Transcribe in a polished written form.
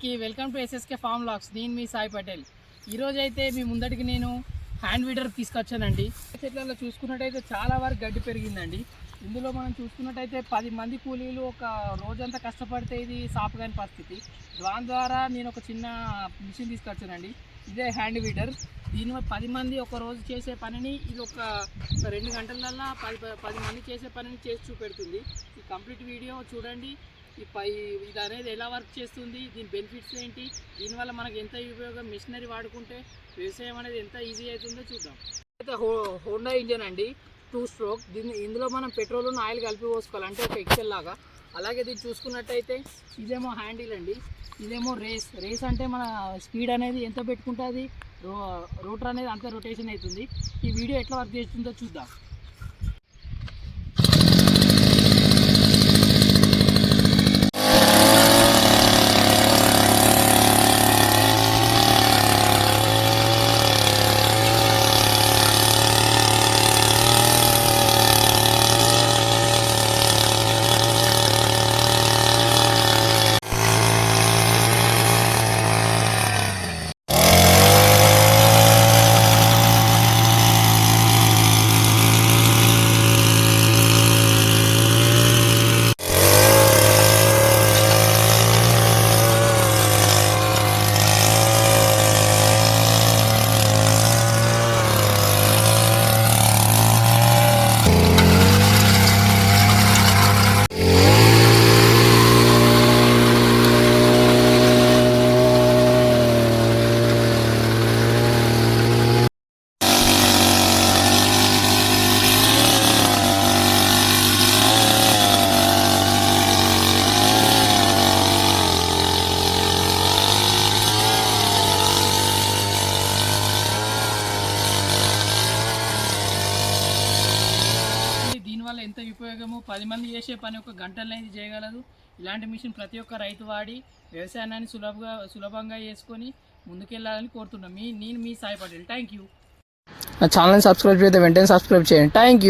అందరికీ welcome to SSK farm logs. నేను మీ సాయి పటేల్. ఈరోజు అయితే మీ ముందటికి నేను హ్యాండ్ వీడర్ తీసుకొచ్చానండి. చెట్లలో చూసుకున్నట్టయితే చాలా వరకు గడ్డి పెరిగిందండి. ఇందులో మనం చూసుకున్నట్టయితే 10 మంది కూలీలు ఒక రోజంతా కష్టపడితే ఇది సాపు కాని పరిస్థితి. దాని ద్వారా నేను ఒక చిన్న మిషన్ తీసుకొచ్చానండి. ఇదే హ్యాండ్ వీడర్. దీని 10 మంది ఒక రోజు చేసే పనిని ఇది ఒక 2 గంటలల్లో 10 మంది చేసే పనిని చేసి చూపెడుతుంది. ఈ కంప్లీట్ వీడియో చూడండి. ఇది అనేది ఎలా వర్క్ చేస్తుంది, దీని బెనిఫిట్స్ ఏంటి, దీనివల్ల మనకు ఎంత ఉపయోగం, మిషనరీ వాడుకుంటే వ్యవసాయం అనేది ఎంత ఈజీ అవుతుందో చూద్దాం. అయితే హోండా ఇంజన్ అండి, 2 స్ట్రోక్. ఇందులో మనం పెట్రోల్ ఆయిల్ కలిపి పోసుకోవాలి, అంటే ఒక ఎక్సెల్ లాగా. అలాగే దీన్ని చూసుకున్నట్టయితే ఇదేమో హ్యాండిల్ అండి, ఇదేమో రేస్ అంటే మన స్పీడ్ అనేది ఎంత పెట్టుకుంటే అది రోటర్ అనేది అంత రొటేషన్ అవుతుంది. ఈ వీడియో ఎట్లా వర్క్ చేస్తుందో చూద్దాం. దీనివల్ల ఎంత ఉపయోగము, 10 మంది చేసే పని ఒక గంటల్లో ఇది చేయగలదు. ఇలాంటి మిషన్ ప్రతి ఒక్క రైతు వాడి వ్యవసాయాన్ని సులభంగా చేసుకొని ముందుకెళ్ళాలని కోరుతున్నాం. నేను మీ సాయి పటేల్. Thank you. నా ఛానల్ని సబ్స్క్రైబ్ చేస్తే వెంటనే సబ్స్క్రైబ్ చేయండి. Thank you.